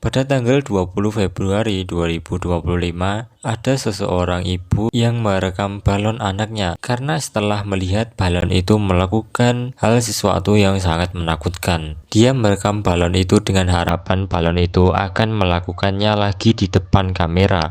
Pada tanggal 20 Februari 2025, ada seseorang ibu yang merekam balon anaknya karena setelah melihat balon itu melakukan hal sesuatu yang sangat menakutkan. Dia merekam balon itu dengan harapan balon itu akan melakukannya lagi di depan kamera.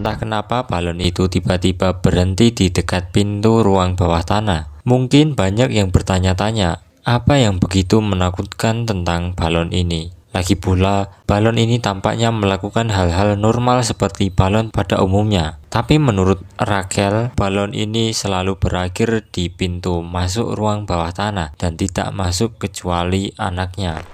Entah kenapa balon itu tiba-tiba berhenti di dekat pintu ruang bawah tanah. Mungkin banyak yang bertanya-tanya, apa yang begitu menakutkan tentang balon ini? Lagi pula, balon ini tampaknya melakukan hal-hal normal seperti balon pada umumnya. Tapi menurut Rachel, balon ini selalu berakhir di pintu masuk ruang bawah tanah dan tidak masuk kecuali anaknya.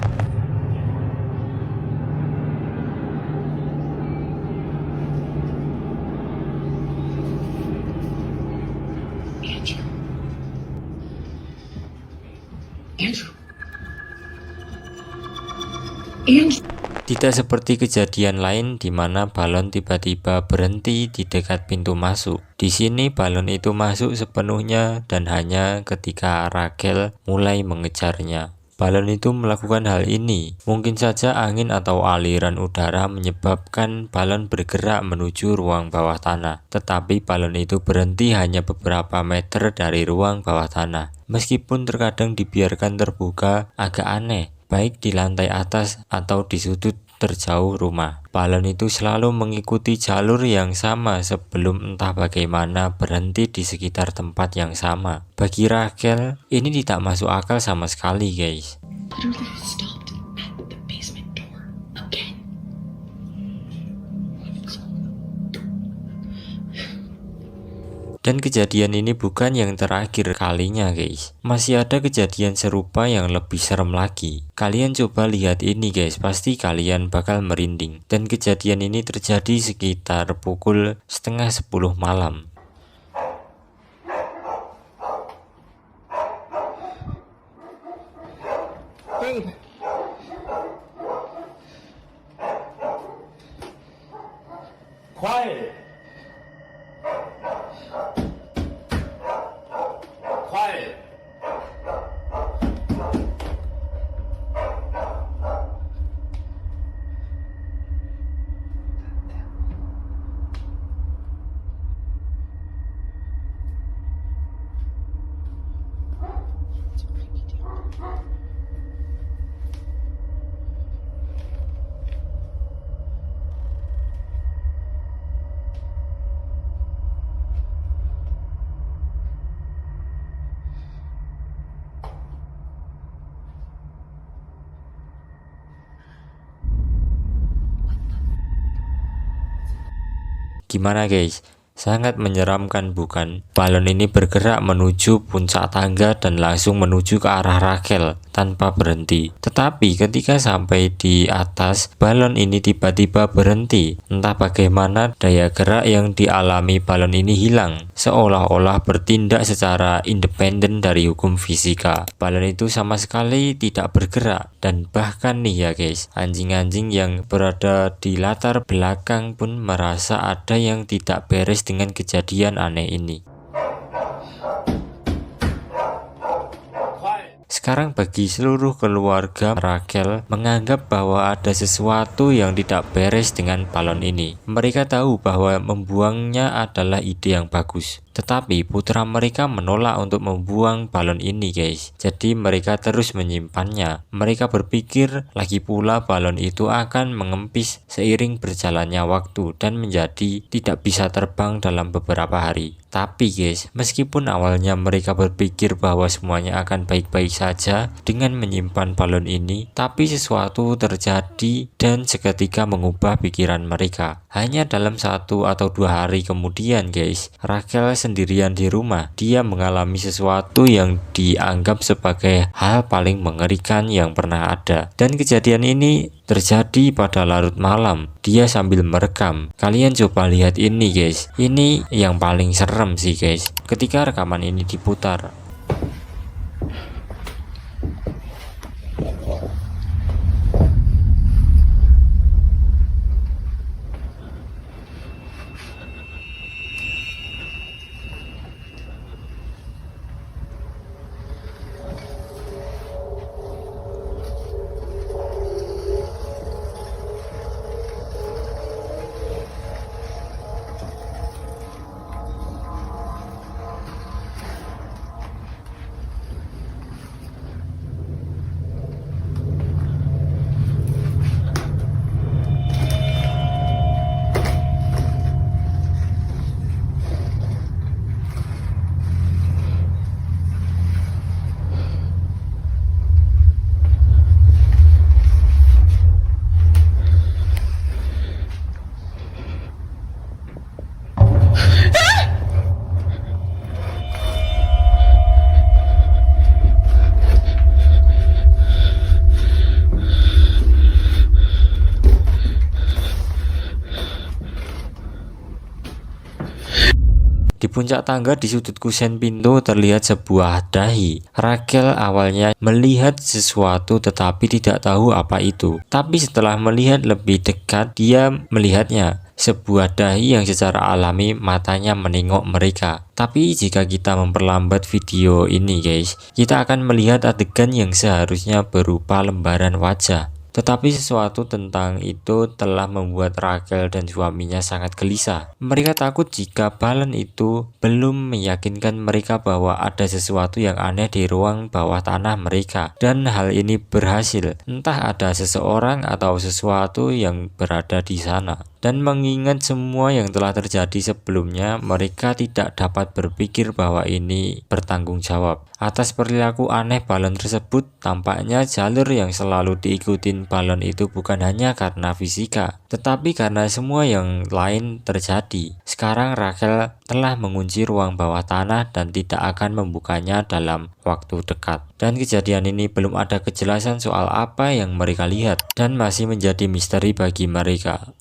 Tidak seperti kejadian lain di mana balon tiba-tiba berhenti di dekat pintu masuk. Di sini balon itu masuk sepenuhnya dan hanya ketika Rachel mulai mengejarnya. Balon itu melakukan hal ini. Mungkin saja angin atau aliran udara menyebabkan balon bergerak menuju ruang bawah tanah. Tetapi balon itu berhenti hanya beberapa meter dari ruang bawah tanah. Meskipun terkadang dibiarkan terbuka, agak aneh, baik di lantai atas atau di sudut terjauh rumah. Balon itu selalu mengikuti jalur yang sama sebelum entah bagaimana berhenti di sekitar tempat yang sama. Bagi Rachel, ini tidak masuk akal sama sekali, guys. Dan kejadian ini bukan yang terakhir kalinya, guys. Masih ada kejadian serupa yang lebih serem lagi. Kalian coba lihat ini, guys. Pasti kalian bakal merinding. Dan kejadian ini terjadi sekitar pukul 9:30 malam. Quiet. Quiet. Gimana, guys? Sangat menyeramkan bukan? Balon ini bergerak menuju puncak tangga dan langsung menuju ke arah Rachel tanpa berhenti. Tetapi ketika sampai di atas, balon ini tiba-tiba berhenti. Entah bagaimana daya gerak yang dialami balon ini hilang, seolah-olah bertindak secara independen dari hukum fisika. Balon itu sama sekali tidak bergerak. Dan bahkan nih ya guys, anjing-anjing yang berada di latar belakang pun merasa ada yang tidak beres dengan kejadian aneh ini. Sekarang bagi seluruh keluarga, Rachel menganggap bahwa ada sesuatu yang tidak beres dengan balon ini. Mereka tahu bahwa membuangnya adalah ide yang bagus. Tetapi putra mereka menolak untuk membuang balon ini, guys. Jadi mereka terus menyimpannya. Mereka berpikir lagi pula balon itu akan mengempis seiring berjalannya waktu dan menjadi tidak bisa terbang dalam beberapa hari. Tapi guys, meskipun awalnya mereka berpikir bahwa semuanya akan baik-baik saja, saja dengan menyimpan balon ini, tapi sesuatu terjadi dan seketika mengubah pikiran mereka. Hanya dalam 1 atau 2 hari kemudian guys, Rachel sendirian di rumah. Dia mengalami sesuatu yang dianggap sebagai hal paling mengerikan yang pernah ada. Dan kejadian ini terjadi pada larut malam. Dia sambil merekam. Kalian coba lihat ini guys. Ini yang paling serem sih guys. Ketika rekaman ini diputar, di puncak tangga di sudut kusen pintu terlihat sebuah dahi. Rachel awalnya melihat sesuatu tetapi tidak tahu apa itu. Tapi setelah melihat lebih dekat, dia melihatnya. Sebuah dahi yang secara alami matanya menengok mereka. Tapi jika kita memperlambat video ini guys, kita akan melihat adegan yang seharusnya berupa lembaran wajah. Tetapi sesuatu tentang itu telah membuat Rachel dan suaminya sangat gelisah. Mereka takut jika balon itu belum meyakinkan mereka bahwa ada sesuatu yang aneh di ruang bawah tanah mereka. Dan hal ini berhasil. Entah ada seseorang atau sesuatu yang berada di sana. Dan mengingat semua yang telah terjadi sebelumnya, mereka tidak dapat berpikir bahwa ini bertanggung jawab atas perilaku aneh balon tersebut. Tampaknya jalur yang selalu diikutin balon itu bukan hanya karena fisika, tetapi karena semua yang lain terjadi. Sekarang Rachel telah mengunci ruang bawah tanah dan tidak akan membukanya dalam waktu dekat. Dan kejadian ini belum ada kejelasan soal apa yang mereka lihat dan masih menjadi misteri bagi mereka.